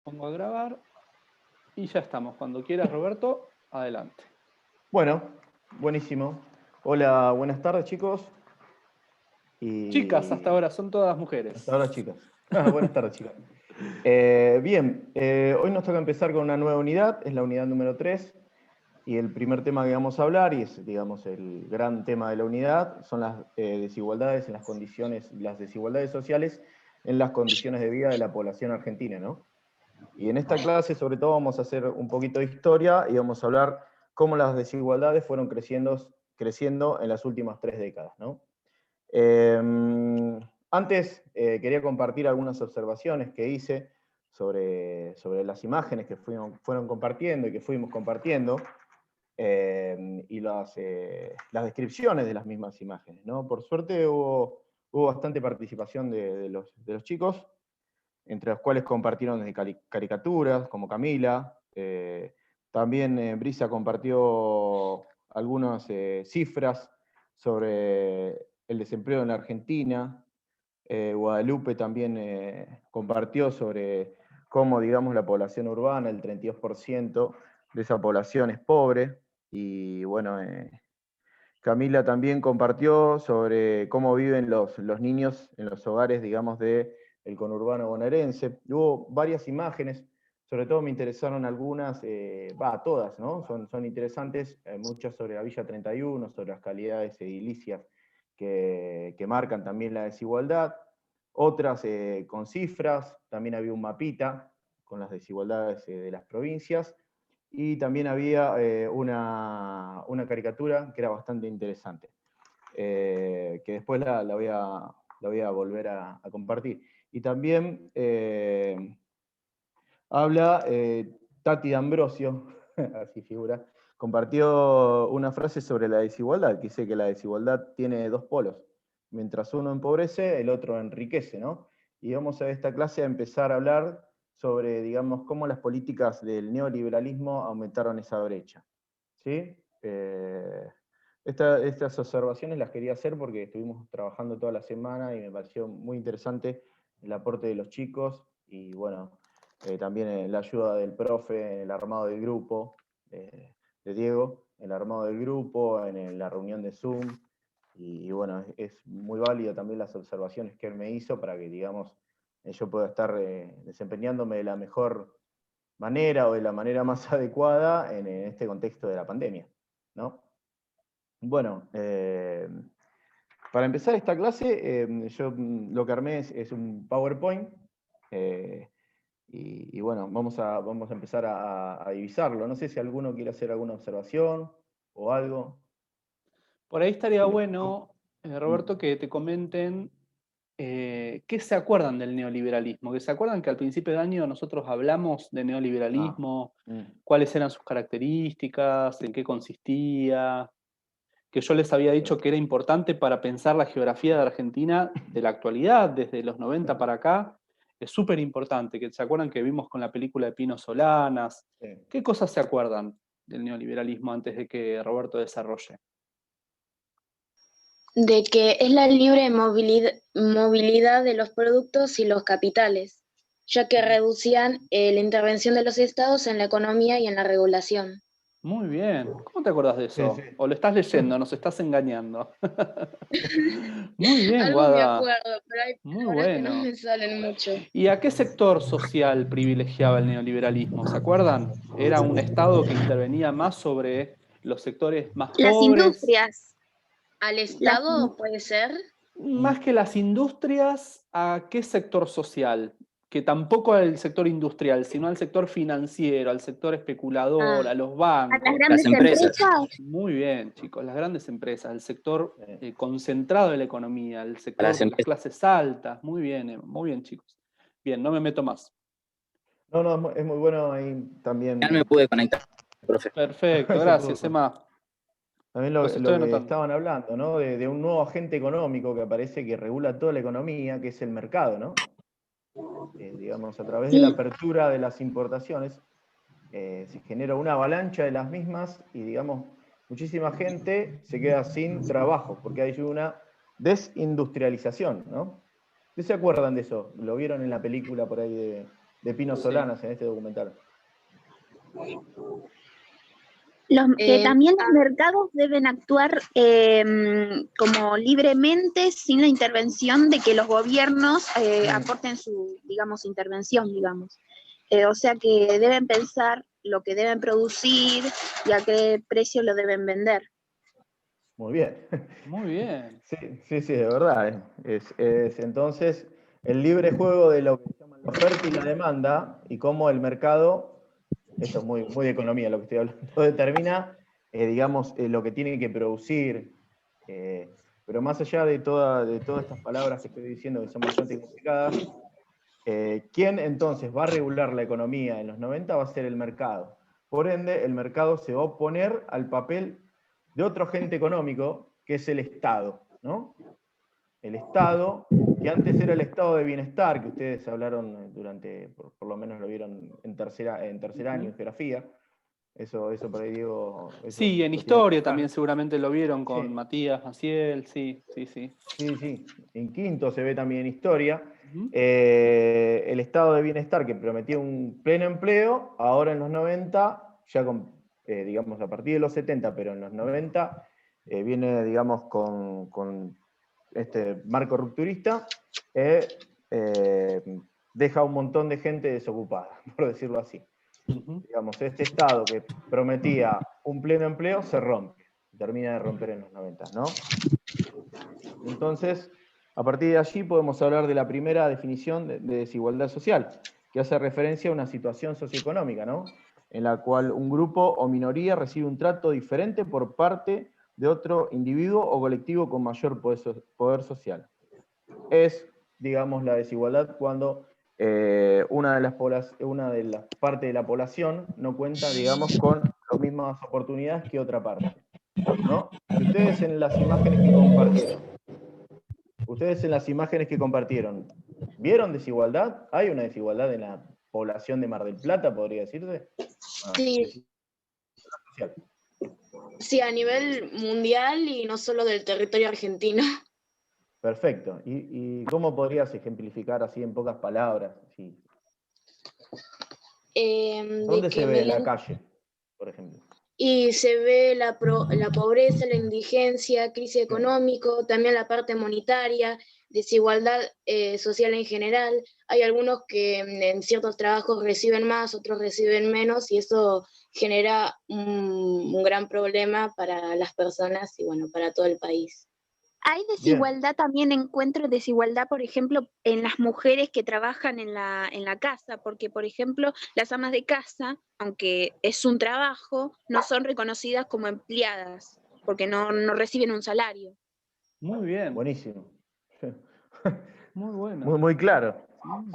Pongo a grabar y ya estamos. Cuando quieras, Roberto, adelante. Bueno, buenísimo. Hola, buenas tardes, chicos. Chicas, hasta ahora son todas mujeres. Hasta ahora, chicas. Buenas tardes, chicas. Bien, hoy nos toca empezar con una nueva unidad, es la unidad número 3, y el primer tema que vamos a hablar, y es, digamos, el gran tema de la unidad, son las desigualdades en las condiciones, las desigualdades sociales en las condiciones de vida de la población argentina, ¿no? Y en esta clase, sobre todo, vamos a hacer un poquito de historia y vamos a hablar cómo las desigualdades fueron creciendo en las últimas 3 décadas, ¿no? Antes quería compartir algunas observaciones que hice sobre las imágenes que fueron compartiendo y que fuimos compartiendo, y las descripciones de las mismas imágenes, ¿no? Por suerte hubo bastante participación de los chicos, entre los cuales compartieron desde caricaturas, como Camila. También Brisa compartió algunas cifras sobre el desempleo en la Argentina. Guadalupe también compartió sobre cómo, digamos, la población urbana, el 32% de esa población es pobre. Y bueno, Camila también compartió sobre cómo viven los niños en los hogares, digamos, del conurbano bonaerense. Hubo varias imágenes, sobre todo me interesaron algunas, todas, ¿no? Son interesantes, muchas sobre la Villa 31, sobre las calidades edilicias que marcan también la desigualdad, otras con cifras, también había un mapita con las desigualdades de las provincias, y también había una caricatura que era bastante interesante, que después la voy a volver a compartir. Y también habla Tati D'Ambrosio, así figura, compartió una frase sobre la desigualdad, que dice que la desigualdad tiene dos polos. Mientras uno empobrece, el otro enriquece, ¿no? Y vamos a esta clase a empezar a hablar sobre, digamos, cómo las políticas del neoliberalismo aumentaron esa brecha, ¿sí? Estas observaciones las quería hacer porque estuvimos trabajando toda la semana y me pareció muy interesante el aporte de los chicos y bueno, también la ayuda del profe en el armado del grupo, de Diego, en el armado del grupo, en la reunión de Zoom, y bueno, es muy válido también las observaciones que él me hizo para que, digamos, yo pueda estar desempeñándome de la mejor manera o de la manera más adecuada en este contexto de la pandemia, ¿no? Bueno, para empezar esta clase, yo lo que armé es un PowerPoint, y bueno, vamos a empezar a divisarlo. No sé si alguno quiere hacer alguna observación o algo. Por ahí estaría bueno, Roberto, que te comenten qué se acuerdan del neoliberalismo. Que se acuerdan que al principio de año nosotros hablamos de neoliberalismo, cuáles eran sus características, en qué consistía, que yo les había dicho que era importante para pensar la geografía de Argentina de la actualidad, desde los 90 para acá. Es súper importante, que se acuerdan que vimos con la película de Pino Solanas. ¿Qué cosas se acuerdan del neoliberalismo antes de que Roberto desarrolle? De que es la libre movilidad de los productos y los capitales, ya que reducían la intervención de los estados en la economía y en la regulación. Muy bien. ¿Cómo te acordás de eso? Sí, sí. ¿O lo estás leyendo? ¿Nos estás engañando? Muy bien, Algo me Guada. acuerdo, pero hay Muy palabras que no bueno. me salen mucho. ¿Y a qué sector social privilegiaba el neoliberalismo? ¿Se acuerdan? Era un Estado que intervenía más sobre los sectores más Las pobres. industrias, al Estado puede ser. Más que las industrias, ¿a qué sector social? Que tampoco al sector industrial, sino al sector financiero, al sector especulador, a los A las bancos. grandes empresas. Muy bien, chicos, las grandes empresas, el sector concentrado de la economía, el sector de las clases altas. Muy bien, chicos. Bien, no me meto más. No, es muy bueno ahí también. Ya me pude conectar, profe. Perfecto, gracias, Emma. También Los lo estoy que anotando. estaban hablando, ¿no? De un nuevo agente económico que aparece que regula toda la economía, que es el mercado, ¿no? Digamos, a través de la apertura de las importaciones, se genera una avalancha de las mismas y, digamos, muchísima gente se queda sin trabajo, porque hay una desindustrialización, ¿no? ¿Qué se acuerdan de eso? ¿Lo vieron en la película por ahí de Pino Solanas en este documental. Que también los mercados deben actuar como libremente, sin la intervención de que los gobiernos aporten su, digamos, intervención, digamos. O sea que deben pensar lo que deben producir y a qué precio lo deben vender. Muy bien. Muy bien. Sí, de verdad. Es entonces el libre juego de lo que llaman la oferta y la demanda, y cómo el mercado, esto es muy de economía lo que estoy hablando, determina, digamos, lo que tiene que producir. Pero más allá de todas estas palabras que estoy diciendo, que son bastante complicadas, ¿quién entonces va a regular la economía en los 90? Va a ser el mercado. Por ende, el mercado se va a oponer al papel de otro agente económico, que es el Estado, ¿no? El Estado, que antes era el estado de bienestar, que ustedes hablaron durante, por lo menos lo vieron en tercer año en geografía. Eso por ahí digo... Sí, en historia también seguramente lo vieron con Matías Maciel, sí. Sí, en quinto se ve también en historia. El estado de bienestar que prometía un pleno empleo, ahora en los 90, ya digamos a partir de los 70, pero en los 90 viene, digamos, con este marco rupturista, deja un montón de gente desocupada, por decirlo así. Digamos, este estado que prometía un pleno empleo se rompe, termina de romper en los 90, ¿no? Entonces, a partir de allí podemos hablar de la primera definición de desigualdad social, que hace referencia a una situación socioeconómica, ¿no? En la cual un grupo o minoría recibe un trato diferente por parte de otro individuo o colectivo con mayor poder social. Es, digamos, la desigualdad cuando una de las partes de la población no cuenta, digamos, con las mismas oportunidades que otra parte, ¿no? Y ustedes en las imágenes que compartieron, ¿vieron desigualdad? ¿Hay una desigualdad en la población de Mar del Plata, podría decirse? Sí. Sí, a nivel mundial y no solo del territorio argentino. Perfecto. ¿Y cómo podrías ejemplificar así en pocas palabras? Sí. ¿Dónde se ve la calle, por ejemplo? Y se ve la pobreza, la indigencia, crisis económico, también la parte monetaria, desigualdad social en general. Hay algunos que en ciertos trabajos reciben más, otros reciben menos, y eso genera un gran problema para las personas y bueno, para todo el país. Hay desigualdad también, encuentro desigualdad, por ejemplo, en las mujeres que trabajan en la casa, porque, por ejemplo, las amas de casa, aunque es un trabajo, no son reconocidas como empleadas, porque no reciben un salario. Muy bien. Buenísimo. Muy bueno. Muy claro.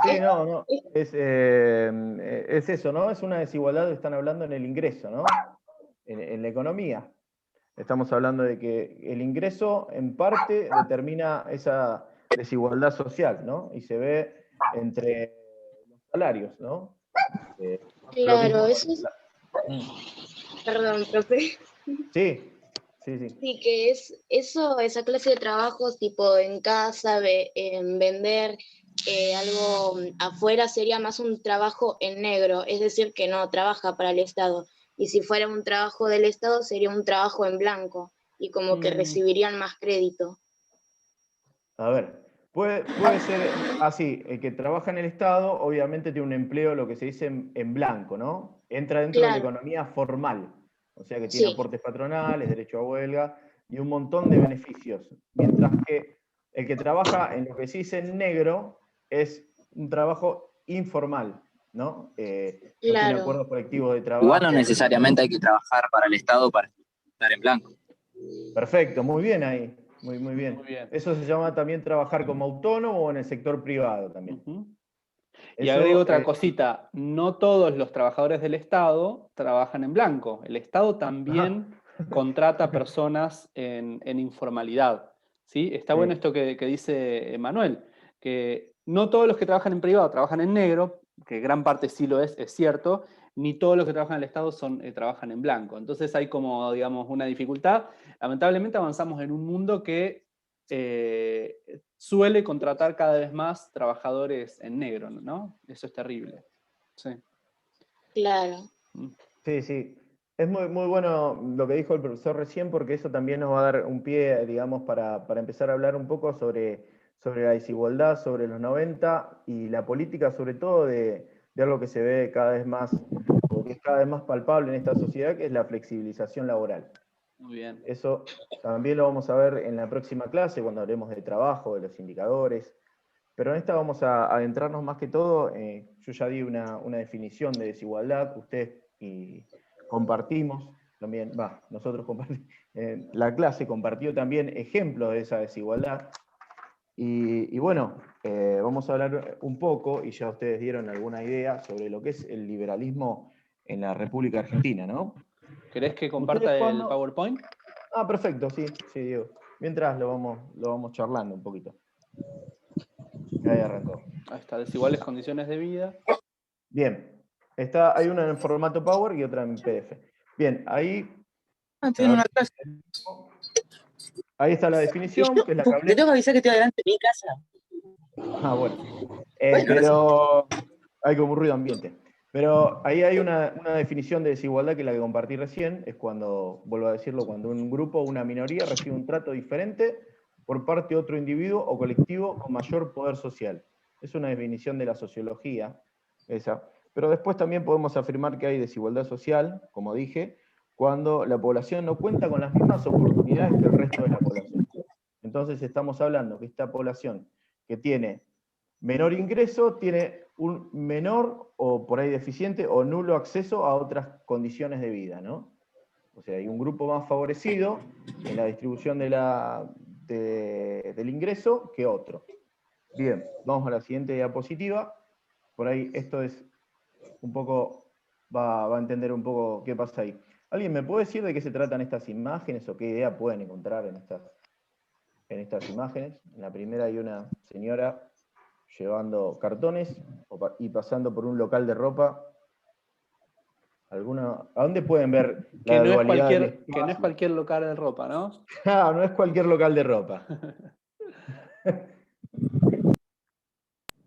Sí, no. Es eso, ¿no? Es una desigualdad, están hablando en el ingreso, ¿no? En la economía. Estamos hablando de que el ingreso, en parte, determina esa desigualdad social, ¿no? Y se ve entre los salarios, ¿no? Claro, eso es... Perdón, profe. Sí. Sí, que esa clase de trabajos tipo en casa, en vender algo afuera sería más un trabajo en negro, es decir, que no trabaja para el Estado. Y si fuera un trabajo del Estado sería un trabajo en blanco y como que recibirían más crédito. A ver, puede ser así, el que trabaja en el Estado obviamente tiene un empleo, lo que se dice en blanco, ¿no? Entra dentro de la economía formal. O sea que tiene aportes patronales, derecho a huelga y un montón de beneficios. Mientras que el que trabaja en lo que se dice en negro es un trabajo informal, ¿no? No tiene acuerdos colectivos de trabajo. Igual no necesariamente hay que trabajar para el Estado para estar en blanco. Perfecto, muy bien ahí. Muy bien. Eso se llama también trabajar como autónomo o en el sector privado también. Y agrego otra cosita, no todos los trabajadores del Estado trabajan en blanco. El Estado también contrata personas en informalidad. ¿Sí? Está bueno esto que dice Manuel, que no todos los que trabajan en privado trabajan en negro, que gran parte sí lo es cierto, ni todos los que trabajan en el Estado trabajan en blanco. Entonces hay como, digamos, una dificultad. Lamentablemente avanzamos en un mundo que suele contratar cada vez más trabajadores en negro, ¿no? Eso es terrible. Sí. Claro. Sí, sí. Es muy, muy bueno lo que dijo el profesor recién, porque eso también nos va a dar un pie, digamos, para empezar a hablar un poco sobre la desigualdad, sobre los 90 y la política, sobre todo de algo que se ve cada vez más, o que es cada vez más palpable en esta sociedad, que es la flexibilización laboral. Muy bien. Eso también lo vamos a ver en la próxima clase, cuando hablemos de trabajo, de los indicadores. Pero en esta vamos a adentrarnos más que todo. Yo ya di una definición de desigualdad, usted y compartimos también, nosotros compartimos, la clase compartió también ejemplos de esa desigualdad. Y bueno, vamos a hablar un poco, y ya ustedes dieron alguna idea sobre lo que es el liberalismo en la República Argentina, ¿no? ¿Querés que comparta el PowerPoint? Ah, perfecto, sí, Diego. Mientras lo vamos charlando un poquito. Ahí arrancó. Ahí está, desiguales condiciones de vida. Bien, hay una en formato Power y otra en PDF. Bien, ahí... Ahí está la definición, que es la que hablé. Te tengo que avisar que estoy adelante de mi casa. Ah, bueno. Pero hay como un ruido ambiente. Pero ahí hay una definición de desigualdad que es la que compartí recién, es cuando, vuelvo a decirlo, cuando un grupo o una minoría recibe un trato diferente por parte de otro individuo o colectivo con mayor poder social. Es una definición de la sociología, esa. Pero después también podemos afirmar que hay desigualdad social, como dije, cuando la población no cuenta con las mismas oportunidades que el resto de la población. Entonces estamos hablando que esta población que tiene menor ingreso tiene un menor o por ahí deficiente o nulo acceso a otras condiciones de vida, ¿no? O sea, hay un grupo más favorecido en la distribución del ingreso que otro. Bien, vamos a la siguiente diapositiva. Por ahí esto es un poco, va a entender un poco qué pasa ahí. ¿Alguien me puede decir de qué se tratan estas imágenes o qué idea pueden encontrar en estas imágenes? En la primera hay una señora llevando cartones y pasando por un local de ropa. ¿A dónde pueden ver la dualidad del espacio? Que no es cualquier local de ropa, ¿no? Ah, no es cualquier local de ropa.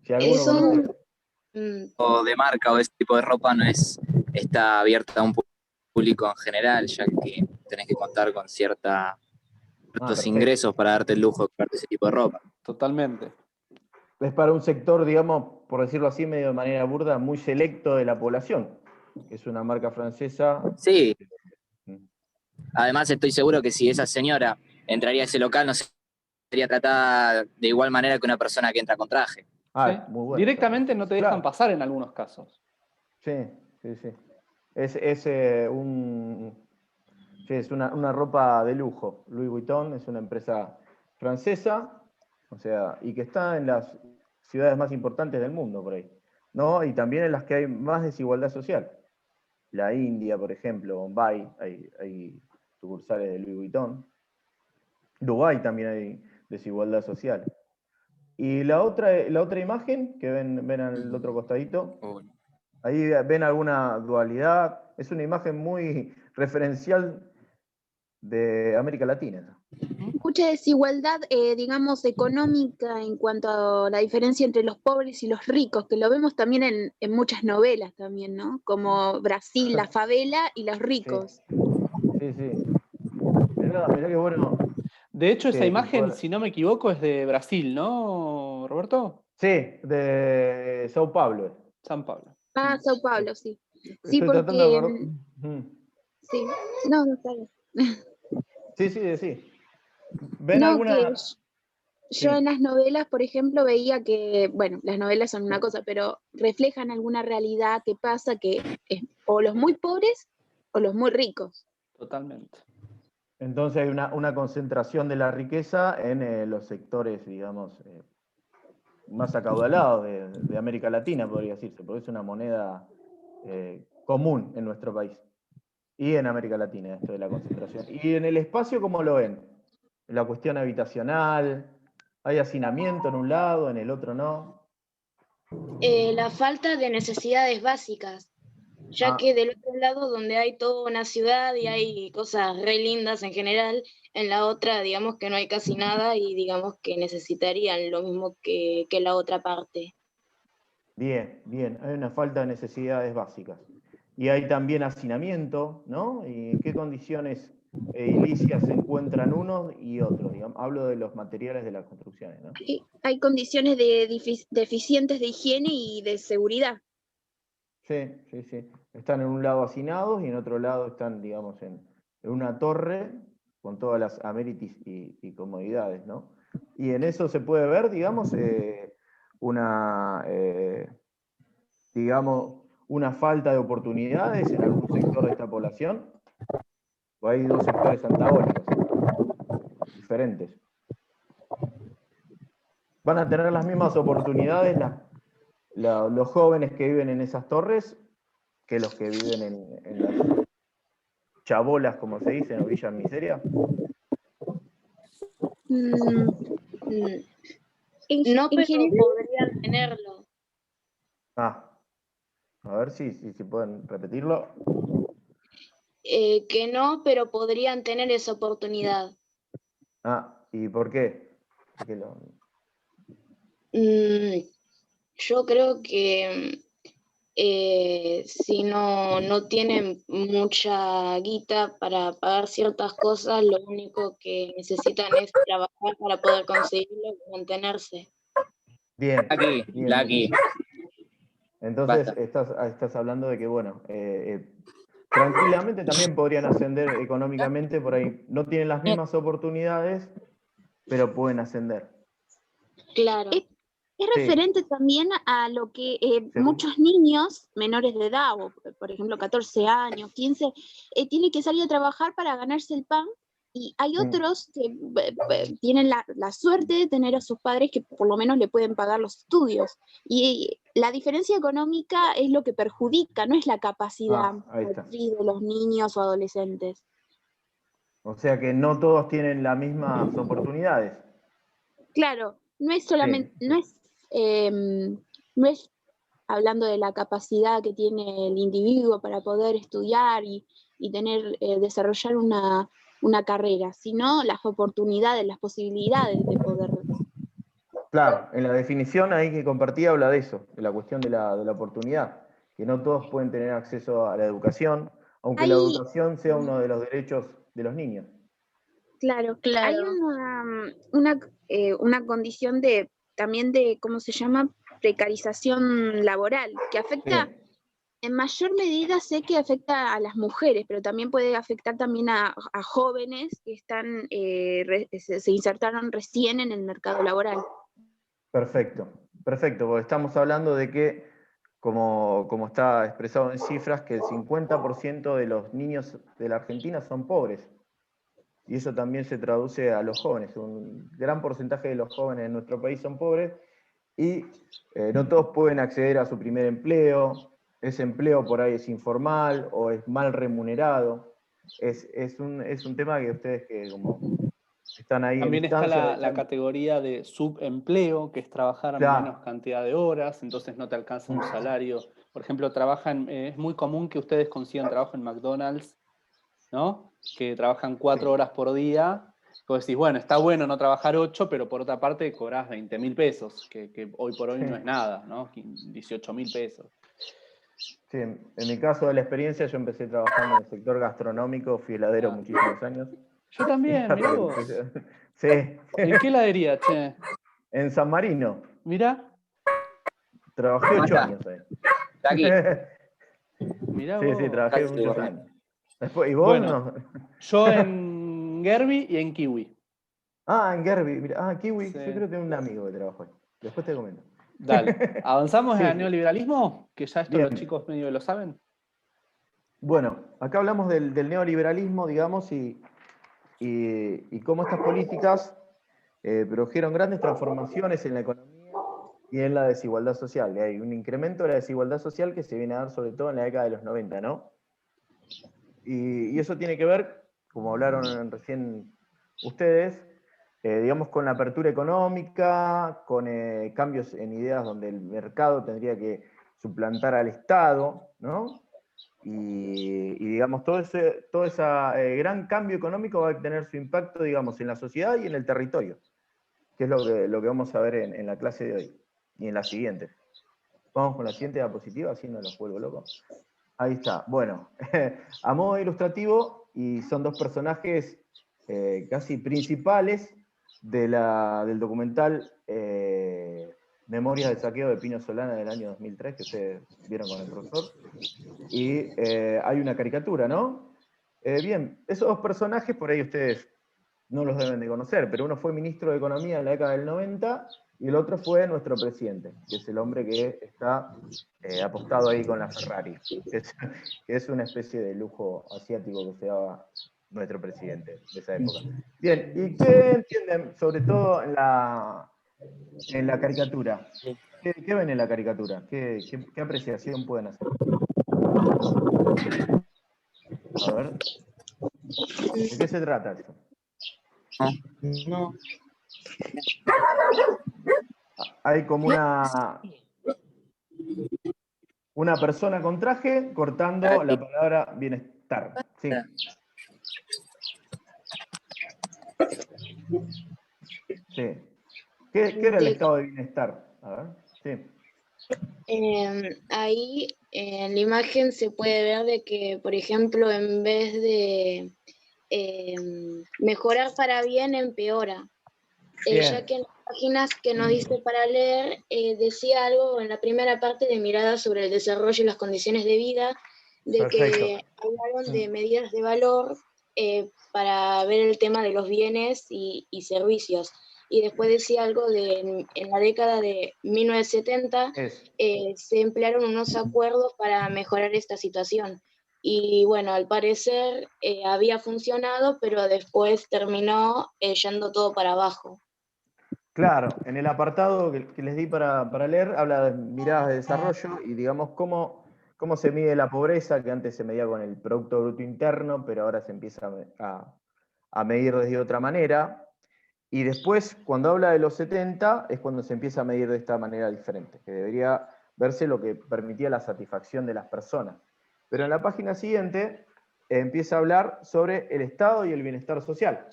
Si alguno conoce... O de marca o ese tipo de ropa está abierta a un público en general, ya que tenés que contar con ciertos ingresos para darte el lujo de comprarte ese tipo de ropa. Totalmente. Es para un sector, digamos, por decirlo así, medio de manera burda, muy selecto de la población. Es una marca francesa. Sí. Además, estoy seguro que si esa señora entraría a ese local, no sería tratada de igual manera que una persona que entra con traje. Sí. Muy bueno. Directamente no te dejan pasar en algunos casos. Sí. Es una ropa de lujo. Louis Vuitton es una empresa francesa, o sea, y que está en las ciudades más importantes del mundo por ahí, ¿no? Y también en las que hay más desigualdad social. La India, por ejemplo, Bombay, hay sucursales de Louis Vuitton. Dubái también hay desigualdad social. Y la otra imagen que ven al otro costadito, ahí ven alguna dualidad. Es una imagen muy referencial de América Latina. Mucha desigualdad, digamos, económica en cuanto a la diferencia entre los pobres y los ricos, que lo vemos también en muchas novelas también, ¿no? Como Brasil, la favela y los ricos. Sí. Mirá qué bueno. De hecho, esa imagen, si no me equivoco, es de Brasil, ¿no, Roberto? Sí, de Sao Paulo. San Pablo. Ah, Sao Paulo, sí. Sí, porque... Sí, no está bien. Sí. ¿Ven alguna...? Yo en las novelas, por ejemplo, veía que, bueno, las novelas son una cosa, pero reflejan alguna realidad que pasa que es o los muy pobres o los muy ricos. Totalmente. Entonces hay una concentración de la riqueza en los sectores, digamos, más acaudalados de América Latina, podría decirse, porque es una moneda común en nuestro país. Y en América Latina, esto de la concentración. ¿Y en el espacio cómo lo ven? La cuestión habitacional, ¿hay hacinamiento en un lado, en el otro no? La falta de necesidades básicas, ya que del otro lado donde hay toda una ciudad y hay cosas re lindas en general, en la otra digamos que no hay casi nada y digamos que necesitarían lo mismo que la otra parte. Bien, bien. Hay una falta de necesidades básicas. Y hay también hacinamiento, ¿no? ¿Y en qué condiciones edilicias se encuentran unos y otros? Digamos, hablo de los materiales de las construcciones, ¿no? Hay condiciones deficientes de higiene y de seguridad. Sí, sí, sí. Están en un lado hacinados y en otro lado están, digamos, en una torre con todas las amenities y comodidades, ¿no? Y en eso se puede ver, digamos, digamos, una falta de oportunidades en algún sector de esta población. O hay dos sectores antagónicos, diferentes. ¿Van a tener las mismas oportunidades los jóvenes que viven en esas torres que los que viven en las chabolas, como se dice, en Villa Miseria? Mm, mm, No, en pero general, podrían tenerlo. Ah, a ver si pueden repetirlo. Que no, pero podrían tener esa oportunidad. Ah, ¿y por qué? Yo creo que si no tienen mucha guita para pagar ciertas cosas, lo único que necesitan es trabajar para poder conseguirlo y mantenerse. Bien, Lucky, bien. Lucky. Entonces Basta. estás hablando de que, bueno, tranquilamente también podrían ascender económicamente, por ahí no tienen las mismas oportunidades, pero pueden ascender. Claro. es Sí. referente también a lo que muchos niños menores de edad, o por ejemplo 14 años, 15, tienen que salir a trabajar para ganarse el pan, y hay otros que tienen la suerte de tener a sus padres que por lo menos le pueden pagar los estudios. Y la diferencia económica es lo que perjudica, no es la capacidad Ahí está. motriz de los niños o adolescentes. O sea que no todos tienen las mismas oportunidades. Claro, no es solamente, Sí. no es hablando de la capacidad que tiene el individuo para poder estudiar y tener, desarrollar una carrera, sino las oportunidades, las posibilidades de poder. Claro, en la definición ahí que compartí habla de eso, de la cuestión de la oportunidad, que no todos pueden tener acceso a la educación, aunque la educación sea uno de los derechos de los niños. Claro, hay una condición también de, ¿cómo se llama? Precarización laboral, que afecta, Sí. en mayor medida sé que afecta a las mujeres, pero también puede afectar también a jóvenes que están, se insertaron recién en el mercado laboral. Perfecto, perfecto, porque estamos hablando de que, como está expresado en cifras, que el 50% de los niños de la Argentina son pobres. Y eso también se traduce a los jóvenes. Un gran porcentaje de los jóvenes en nuestro país son pobres y no todos pueden acceder a su primer empleo. Ese empleo por ahí es informal o es mal remunerado. Es un tema que ustedes que como están ahí También en está instancia... la categoría de subempleo, que es trabajar menos Claro. cantidad de horas, entonces no te alcanza un salario. Por ejemplo, es muy común que ustedes consigan trabajo en McDonald's, ¿no? Que trabajan 4 horas por día. Vos decís, bueno, está bueno no trabajar 8, pero por otra parte cobrás 20.000 pesos, que hoy por hoy no es nada, ¿no? 18.000 pesos. Sí, en mi caso de la experiencia, yo empecé trabajando en el sector gastronómico, fui heladero muchísimos años. Yo también, mirá vos. Sí. ¿En qué heladería, che? En San Marino. Mirá. Trabajé 8 Basta. años ahí. Lucky. Mirá Sí, vos. trabajé Casi muchos borré. años. Después, ¿y vos? Bueno, No? yo en Gerbi y en Kiwi. Ah, en Gerbi. Mira, Kiwi. Sí. Yo creo que tengo un amigo que trabajó ahí. Después te comento. Dale. ¿Avanzamos Sí. al neoliberalismo? Que ya esto Bien. los chicos medio lo saben. Bueno, acá hablamos del neoliberalismo, digamos, y cómo estas políticas produjeron grandes transformaciones en la economía y en la desigualdad social. Y hay un incremento de la desigualdad social que se viene a dar sobre todo en la década de los 90, ¿no? Y eso tiene que ver, como hablaron recién ustedes, digamos, con la apertura económica, con cambios en ideas donde el mercado tendría que suplantar al Estado, ¿no? Y digamos, todo ese gran cambio económico va a tener su impacto, digamos, en la sociedad y en el territorio, que es lo que vamos a ver en la clase de hoy y en la siguiente. Vamos con la siguiente diapositiva, así no los vuelvo locos. Ahí está. Bueno, a modo ilustrativo, y son dos personajes casi principales del documental Memorias del saqueo de Pino Solana del año 2003, que ustedes vieron con el profesor. Y hay una caricatura, ¿no? Bien, esos dos personajes, por ahí ustedes no los deben de conocer, pero uno fue ministro de Economía en la década del 90 y el otro fue nuestro presidente, que es el hombre que está apostado ahí con la Ferrari, que es una especie de lujo asiático que se daba nuestro presidente de esa época. Bien, ¿y qué entienden, sobre todo en la caricatura? ¿Qué ven en la caricatura? ¿Qué apreciación pueden hacer? A ver. ¿De qué se trata esto? No. Hay como una persona con traje cortando la palabra bienestar. Sí. Sí. ¿Qué era el estado de bienestar? A ver. Sí. Ahí en la imagen se puede ver de que, por ejemplo, en vez de mejorar para bien, empeora. Ya que en las páginas que nos dice para leer, decía algo en la primera parte de mirada sobre el desarrollo y las condiciones de vida, de Perfecto. que hablaron de medidas de valor para ver el tema de los bienes y servicios. Y después decía algo de en la década de 1970 se emplearon unos acuerdos para mejorar esta situación. Y bueno, al parecer había funcionado, pero después terminó yendo todo para abajo. Claro, en el apartado que les di para leer, habla de miradas de desarrollo y digamos cómo se mide la pobreza, que antes se medía con el Producto Bruto Interno, pero ahora se empieza a medir desde otra manera. Y después, cuando habla de los 70, es cuando se empieza a medir de esta manera diferente, que debería verse lo que permitía la satisfacción de las personas. Pero en la página siguiente empieza a hablar sobre el estado y el bienestar social,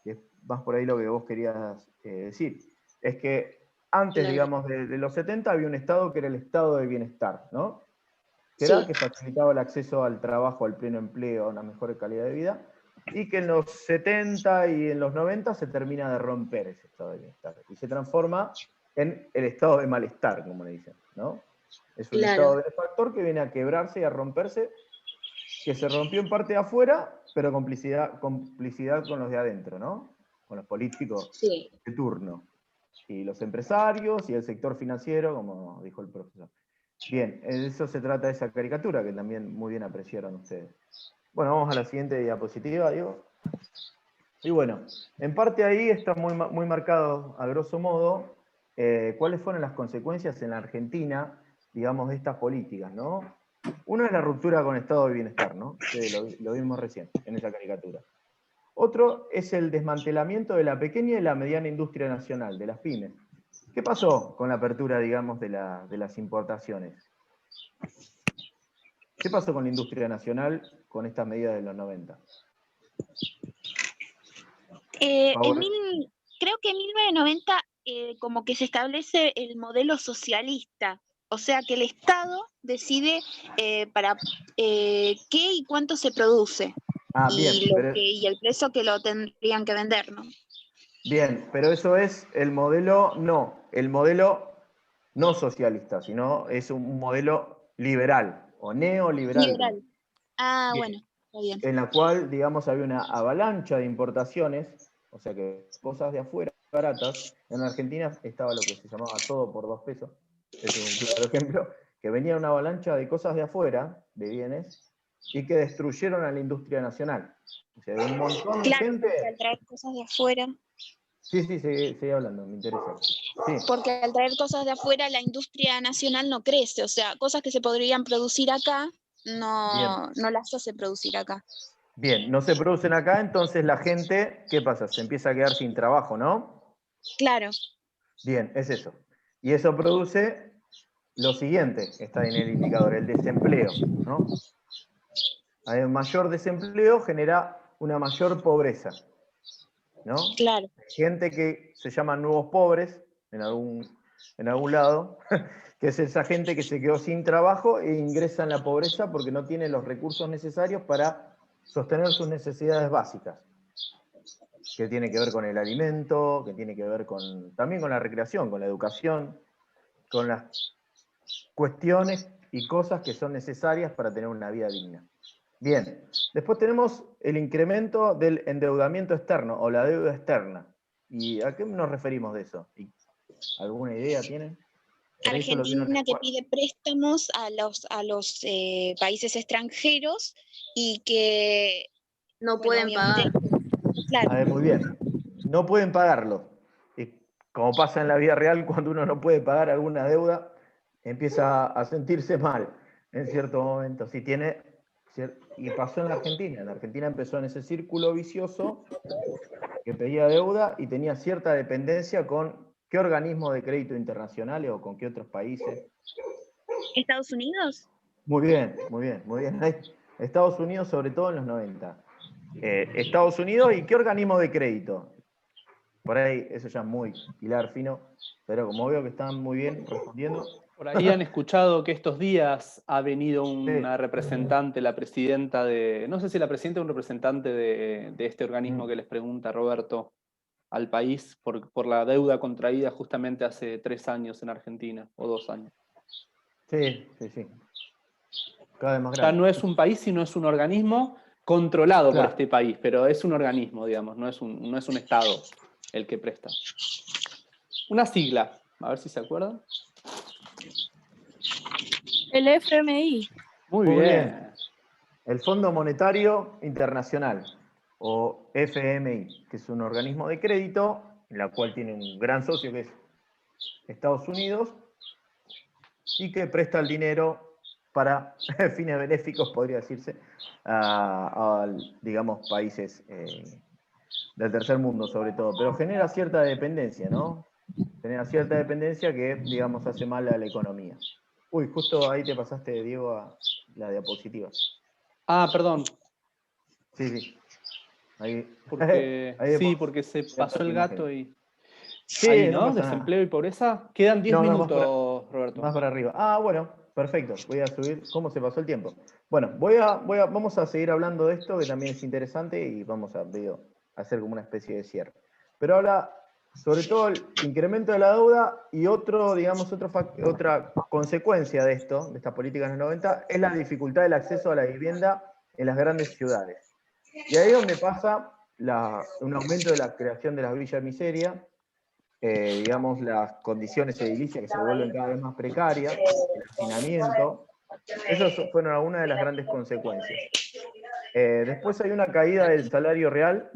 que es más por ahí lo que vos querías decir. Es que antes, digamos, de los 70 había un estado que era el estado de bienestar, ¿no? Que era que facilitaba el acceso al trabajo, al pleno empleo, a una mejor calidad de vida, y que en los 70 y en los 90 se termina de romper ese estado de bienestar y se transforma en el estado de malestar, como le dicen, ¿no? Es un estado benefactor que viene a quebrarse y a romperse, que se rompió en parte de afuera, pero complicidad con los de adentro, ¿no? Con los políticos de turno, y los empresarios y el sector financiero, como dijo el profesor. Bien, de eso se trata esa caricatura que también muy bien apreciaron ustedes. Bueno, vamos a la siguiente diapositiva, Diego. Y bueno, en parte ahí está muy marcado, a grosso modo, cuáles fueron las consecuencias en la Argentina, digamos, de estas políticas, ¿no? Una es la ruptura con estado de bienestar, ¿no? Que lo vimos recién, en esa caricatura. Otro es el desmantelamiento de la pequeña y la mediana industria nacional, de las pymes. ¿Qué pasó con la apertura, digamos, de las importaciones? ¿Qué pasó con la industria nacional con estas medidas de los 90? Creo que en 1990 como que se establece el modelo socialista, o sea que el Estado decide para qué y cuánto se produce y el precio que lo tendrían que vender, ¿no? Bien, pero eso es el modelo no socialista, sino es un modelo liberal o neoliberal. Liberal. Ah, bien. Bueno, está bien. En la cual, digamos, había una avalancha de importaciones, o sea que cosas de afuera baratas. En Argentina estaba lo que se llamaba todo por 2 pesos, ese es un claro ejemplo, que venía una avalancha de cosas de afuera, de bienes, y que destruyeron a la industria nacional. O sea, de un montón de gente... Porque al traer cosas de afuera... Sí, seguí hablando, me interesa. Sí. Porque al traer cosas de afuera, la industria nacional no crece, o sea, cosas que se podrían producir acá, no las hace producir acá. Bien, no se producen acá, entonces la gente, ¿qué pasa? Se empieza a quedar sin trabajo, ¿no? Claro. Bien, es eso. Y eso produce lo siguiente, está en el indicador, el desempleo, ¿no? El mayor desempleo genera una mayor pobreza, ¿no? Claro. Gente que se llaman nuevos pobres, en algún lado, que es esa gente que se quedó sin trabajo e ingresa en la pobreza porque no tiene los recursos necesarios para sostener sus necesidades básicas, que tiene que ver con el alimento, que tiene que ver también con la recreación, con la educación, con las cuestiones y cosas que son necesarias para tener una vida digna. Bien, después tenemos el incremento del endeudamiento externo o la deuda externa. ¿Y a qué nos referimos de eso? ¿Alguna idea tienen? Argentina que pide préstamos a los países extranjeros y que no pueden pagar. Claro. A ver, muy bien. No pueden pagarlo. Y como pasa en la vida real, cuando uno no puede pagar alguna deuda, empieza a sentirse mal en cierto momento. Si tiene, y pasó en la Argentina. En la Argentina empezó en ese círculo vicioso que pedía deuda y tenía cierta dependencia con qué organismo de crédito internacionales o con qué otros países. ¿Estados Unidos? Muy bien, muy bien, muy bien. Estados Unidos, sobre todo en los 90. Estados Unidos, ¿y qué organismo de crédito? Por ahí, eso ya es muy hilar fino, pero como veo que están muy bien respondiendo. Por ahí han escuchado que estos días ha venido una representante, la presidenta de, no sé si la presidenta o un representante de este organismo que les pregunta, Roberto, al país por la deuda contraída justamente hace 3 años en Argentina, o 2 años. Sí, sí, sí. Cada vez más grande. Ya no es un país, sino es un organismo controlado por este país, pero es un organismo, digamos, no es un Estado el que presta. Una sigla, a ver si se acuerdan. El FMI. Muy bien. El Fondo Monetario Internacional, o FMI, que es un organismo de crédito, en la cual tiene un gran socio que es Estados Unidos, y que presta el dinero para fines benéficos, podría decirse, a digamos, países del tercer mundo sobre todo, pero genera cierta dependencia, ¿no? Genera cierta dependencia que, digamos, hace mal a la economía. Uy, justo ahí te pasaste, Diego, a la diapositiva. Ah, perdón. Sí, sí. Ahí. Porque, ahí sí, porque se pasó el gato y... Sí, ahí, ¿no? pasa Desempleo nada. y pobreza. Quedan 10 minutos, Roberto. Más para arriba. Ah, bueno, perfecto. Voy a subir. ¿Cómo se pasó el tiempo? Bueno, vamos a seguir hablando de esto, que también es interesante, y vamos a hacer como una especie de cierre. Pero habla sobre todo el incremento de la deuda y otra consecuencia de esto, de estas políticas en los 90, es la dificultad del acceso a la vivienda en las grandes ciudades. Y ahí es donde pasa un aumento de la creación de las villas de miseria, digamos, las condiciones edilicias que se vuelven cada vez más precarias, el hacinamiento. Esas fueron algunas de las grandes consecuencias. Después hay una caída del salario real,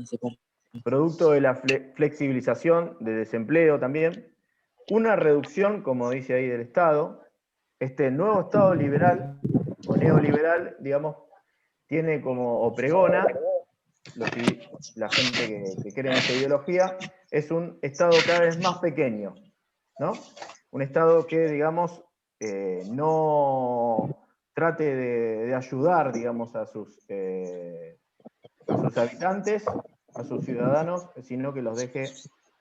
producto de la flexibilización de desempleo también, una reducción, como dice ahí, del Estado. Este nuevo Estado liberal, o neoliberal, digamos, tiene como, o pregona, la gente que cree en esta ideología, es un Estado cada vez más pequeño, ¿no? Un Estado que, digamos, no trate de ayudar, digamos, a sus habitantes, a sus ciudadanos, sino que los deje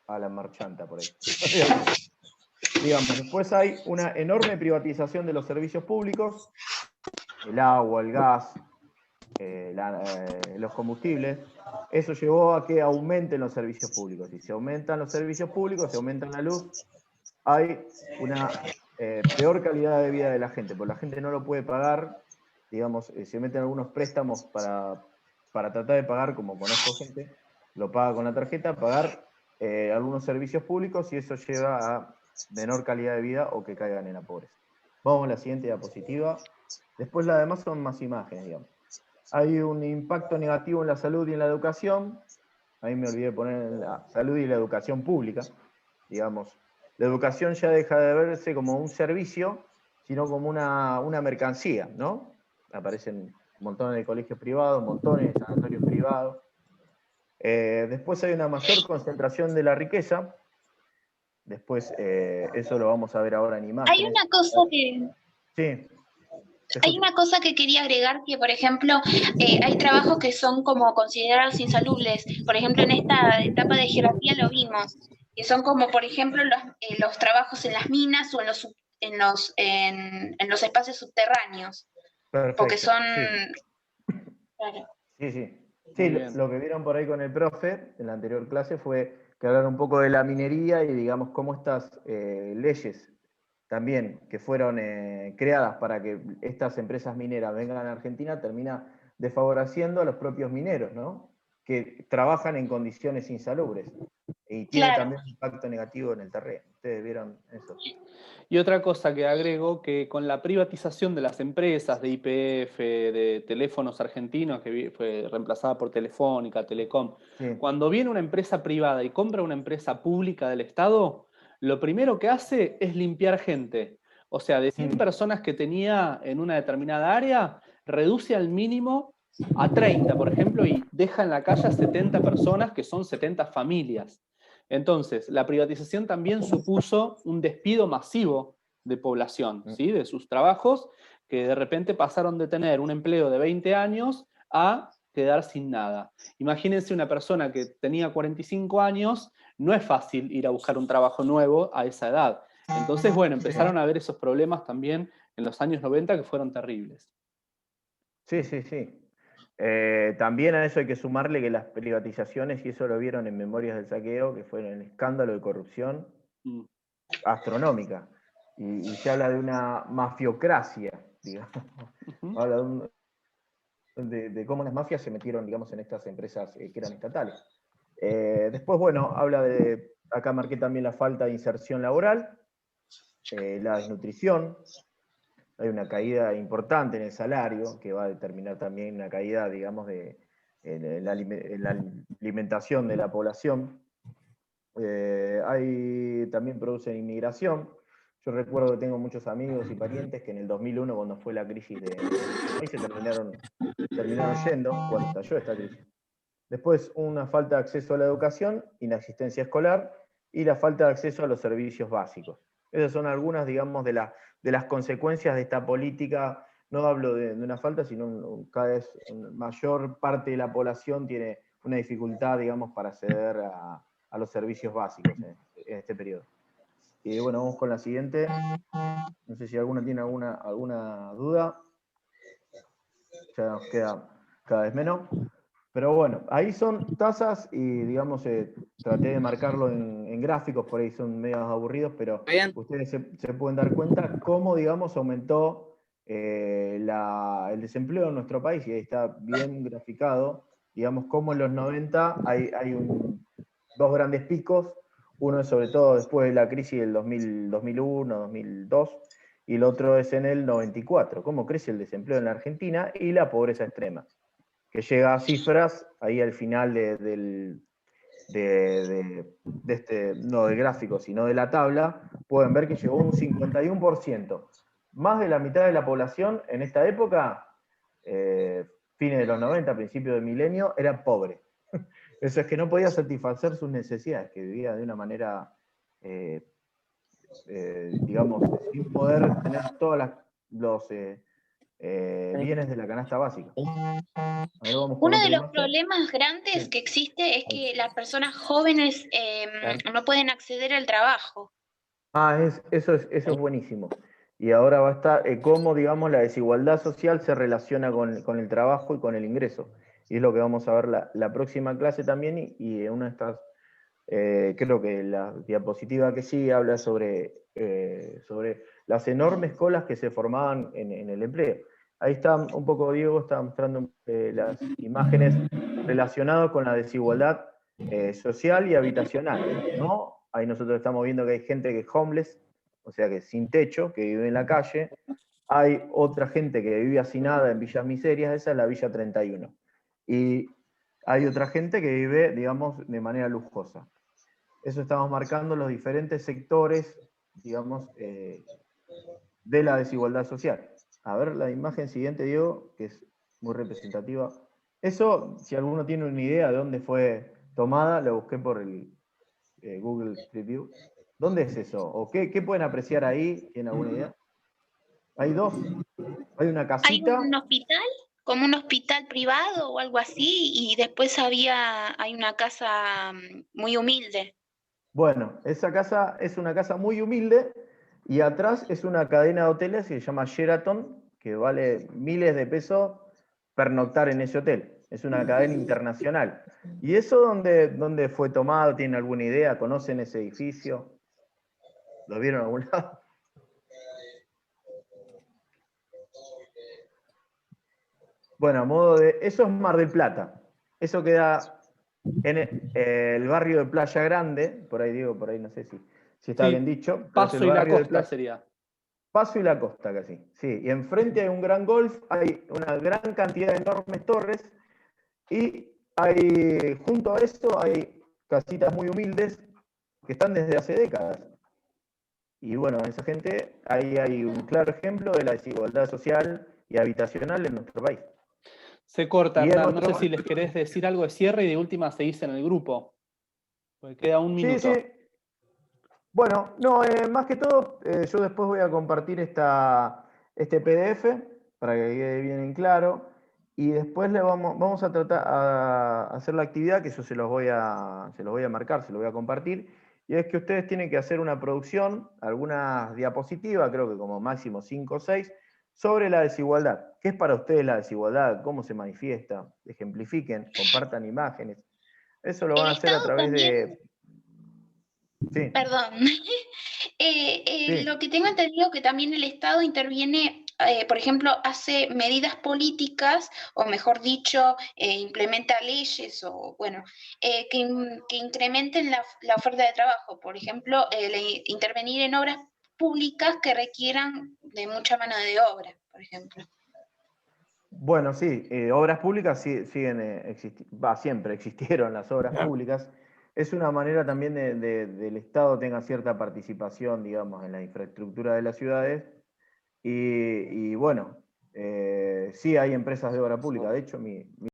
a la marchanta por ahí. Digamos, después hay una enorme privatización de los servicios públicos, el agua, el gas, los combustibles. Eso llevó a que aumenten los servicios públicos. Si se aumentan los servicios públicos, se aumenta la luz, hay una peor calidad de vida de la gente, porque la gente no lo puede pagar, digamos, se meten algunos préstamos para tratar de pagar, como conozco gente, lo paga con la tarjeta, pagar algunos servicios públicos, y eso lleva a menor calidad de vida o que caigan en la pobreza. Vamos a la siguiente diapositiva. Después las demás son más imágenes, digamos. Hay un impacto negativo en la salud y en la educación. Ahí me olvidé poner la salud y la educación pública. Digamos, la educación ya deja de verse como un servicio, sino como una mercancía, ¿no? Aparecen montones de colegios privados, montones de sanatorios privados. Después hay una mayor concentración de la riqueza. Después, eso lo vamos a ver ahora en imágenes. Hay una cosa que... Sí. Hay una cosa que quería agregar, que por ejemplo, hay trabajos que son como considerados insalubres. Por ejemplo, en esta etapa de geografía lo vimos, que son como, por ejemplo, los trabajos en las minas o en los en los espacios subterráneos, Perfecto, porque son... sí. Claro. Sí, sí. Muy Sí, bien. lo que vieron por ahí con el profe en la anterior clase fue que hablaron un poco de la minería y digamos cómo estas leyes también que fueron creadas para que estas empresas mineras vengan a Argentina termina desfavoreciendo a los propios mineros, ¿no? Que trabajan en condiciones insalubres y tiene Claro. también un impacto negativo en el terreno. ¿Ustedes vieron eso? Y otra cosa que agrego, que con la privatización de las empresas, de YPF, de Teléfonos Argentinos, que fue reemplazada por Telefónica, Telecom, Sí. cuando viene una empresa privada y compra una empresa pública del Estado, lo primero que hace es limpiar gente. O sea, de 100 personas que tenía en una determinada área, reduce al mínimo a 30, por ejemplo, y deja en la calle a 70 personas, que son 70 familias. Entonces, la privatización también supuso un despido masivo de población, ¿sí? De sus trabajos, que de repente pasaron de tener un empleo de 20 años a quedar sin nada. Imagínense una persona que tenía 45 años, no es fácil ir a buscar un trabajo nuevo a esa edad. Entonces, bueno, empezaron a haber esos problemas también en los años 90 que fueron terribles. Sí, sí, sí. También a eso hay que sumarle que las privatizaciones, y eso lo vieron en Memorias del Saqueo, que fue un escándalo de corrupción astronómica. Y se habla de una mafiocracia, digamos. Habla de cómo las mafias se metieron, digamos, en estas empresas que eran estatales. Después, bueno, habla de, acá marqué también la falta de inserción laboral, la desnutrición. Hay una caída importante en el salario, que va a determinar también una caída, digamos, en la alimentación de la población. También producen inmigración. Yo recuerdo que tengo muchos amigos y parientes que en el 2001, cuando fue la crisis de nuestro país, se terminaron yendo cuando estalló esta crisis. Después, una falta de acceso a la educación, inasistencia escolar y la falta de acceso a los servicios básicos. Esas son algunas, digamos, de las consecuencias de esta política. No hablo de una falta, sino cada vez mayor parte de la población tiene una dificultad, digamos, para acceder a los servicios básicos en este periodo. Y bueno, vamos con la siguiente. No sé si alguno tiene alguna duda. Ya nos queda cada vez menos. Pero bueno, ahí son tasas y, digamos, traté de marcarlo en gráficos, por ahí son medio aburridos, pero ustedes se pueden dar cuenta cómo, digamos, aumentó el desempleo en nuestro país, y ahí está bien graficado, digamos, cómo en los 90 hay dos grandes picos, uno es sobre todo después de la crisis del 2001, 2002, y el otro es en el 94, cómo crece el desempleo en la Argentina y la pobreza extrema, que llega a cifras ahí al final del gráfico, sino de la tabla, pueden ver que llegó un 51%. Más de la mitad de la población en esta época, fines de los 90, principios del milenio, era pobre. Eso es que no podía satisfacer sus necesidades, que vivía de una manera, digamos, sin poder tener todos los bienes de la canasta básica. Uno de los problemas grandes que existe es que las personas jóvenes no pueden acceder al trabajo. Eso es buenísimo. Y ahora va a estar cómo, digamos, la desigualdad social se relaciona con el trabajo y con el ingreso. Y es lo que vamos a ver la próxima clase también, y en una de estas, creo que la diapositiva que sigue habla sobre las enormes colas que se formaban en el empleo. Ahí está un poco, Diego está mostrando las imágenes relacionadas con la desigualdad social y habitacional, ¿no? Ahí nosotros estamos viendo que hay gente que es homeless, o sea que sin techo, que vive en la calle. Hay otra gente que vive hacinada en villas miserias, esa es la Villa 31. Y hay otra gente que vive, digamos, de manera lujosa. Eso estamos marcando los diferentes sectores, digamos, de la desigualdad social. A ver la imagen siguiente, Diego, que es muy representativa. Eso, si alguno tiene una idea de dónde fue tomada, lo busqué por el Google Street View. ¿Dónde es eso? ¿O qué pueden apreciar ahí? ¿Tienen alguna idea? Hay dos. Hay una casita. Hay un hospital, como un hospital privado o algo así, y después hay una casa muy humilde. Bueno, esa casa es una casa muy humilde, Y atrás es una cadena de hoteles que se llama Sheraton, que vale miles de pesos pernoctar en ese hotel. Es una cadena internacional. ¿Y eso dónde fue tomado? ¿Tienen alguna idea? ¿Conocen ese edificio? ¿Lo vieron en algún lado? Bueno, a modo de... Eso es Mar del Plata. Eso queda en el barrio de Playa Grande. Por ahí digo, por ahí no sé si está Sí, bien dicho. Pero Paso es el y la barrio de Costa Playa. sería. Paso y la Costa casi. Sí, y enfrente hay un gran golf, hay una gran cantidad de enormes torres. Y hay, junto a eso, hay casitas muy humildes que están desde hace décadas. Y bueno, esa gente, ahí hay un claro ejemplo de la desigualdad social y habitacional en nuestro país. Se corta, Y en Hernán. No sé nuestro... si les querés decir algo de cierre y de última seguís en el grupo. Porque queda un Sí, sí. minuto. Bueno, no, más que todo, yo después voy a compartir este PDF para que quede bien en claro. Y después vamos a tratar a hacer la actividad que yo se los voy a marcar, se los voy a compartir. Y es que ustedes tienen que hacer una producción, algunas diapositivas, creo que como máximo 5 o 6, sobre la desigualdad. ¿Qué es para ustedes la desigualdad? ¿Cómo se manifiesta? Ejemplifiquen, compartan imágenes. Eso lo van a hacer a través de... Sí, Perdón. sí. Lo que tengo entendido que también el Estado interviene, por ejemplo, hace medidas políticas, o mejor dicho, implementa leyes, o bueno, que incrementen la oferta de trabajo. Por ejemplo, intervenir en obras públicas que requieran de mucha mano de obra, por ejemplo. Bueno, sí, obras públicas siguen siempre existieron las obras públicas. Es una manera también del Estado tenga cierta participación, digamos, en la infraestructura de las ciudades. Y bueno, sí hay empresas de obra pública. De hecho, mi